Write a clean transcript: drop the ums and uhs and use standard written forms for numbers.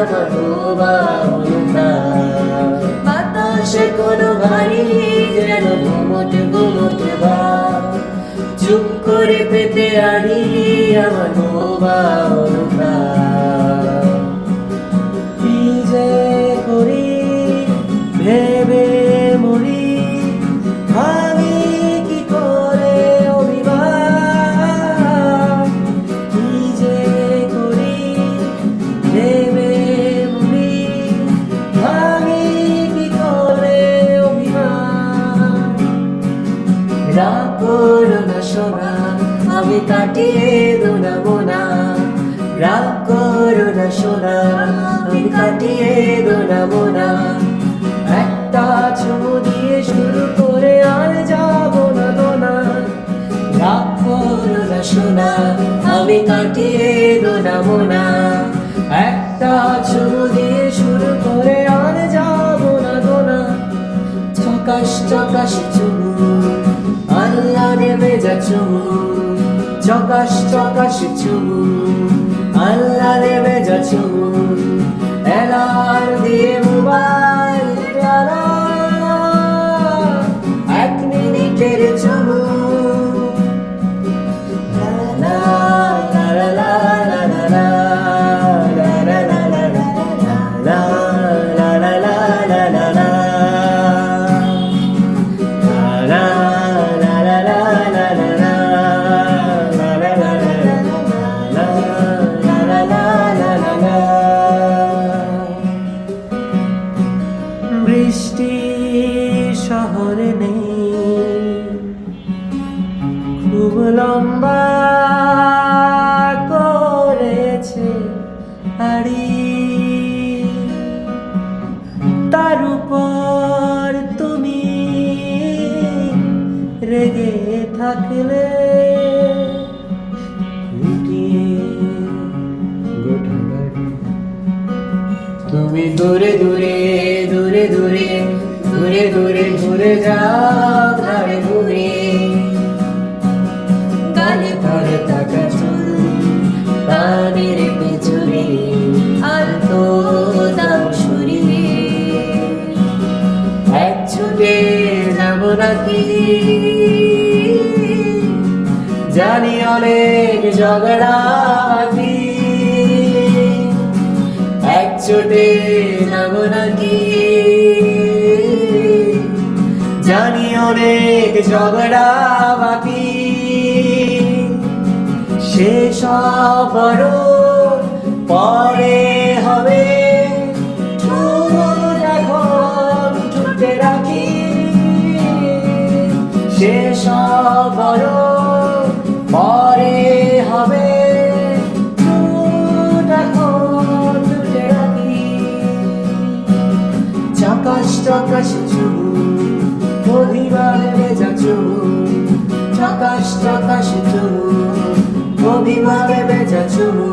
আমার বাউলটা বাতাসে কোনো ভারী যেন ঘুমট ঘুমট ভাব চুপ করে পেতে আনি আমার বাউলটা কি যে করি ভেবে মরি আমি কি করে অভিমান কি যে করি ভেবে মরি আমি কি করে অভিমান রাগ করো না সোনা আমি কাটিয়ে দোলাবো না রাগ করো না সোনা আমি কাটিয়ে দোলাবো না একটা চুমু দিয়ে শুরু করে আর যাবো না দোনা রাগ করো না সোনা আমি কাটিয়ে দোলাবো না একটা চুমু দিয়ে শুরু করে আর যাবো না দোনা চকাশ চকাশ চুমু আল্লাহ দেবে যা চুমু চকাশ চকাশ চুমু আল্লাহ দেবে যা চুমু এলার দিয়ে মোবাইল এক মিনিটের চুমু লা লা লা লা লা লা লা লা লা লা লা লা লা লা লা লা বৃষ্টি শহরে নেই খুব লম্বা করেছে হাড়ি তার উপর তুমি রেগে থাকলে তুমি দূরে দূরে দূরে দূরে দূরে দূরে ঘুরে যাও ধারে ঘুরে গালে পড়ে থাকা চুল তাদের পেছনে আর তো দাম সরিয়ে এক ছুটে যাব নাকি জানি অনেক ঝগড়া বাকি এক ছুটে যাব নাকি জানি অনেক ঝগড়া বাকি শেষ বড় পরে হবে এখন ছুটে রাখি শেষ বড় পরে হবে চকাশ চকাশ চুমু অভিমানে ভেজা চুমু চকাশ চকাশ চুমু অভিমানে ভেজা চুমু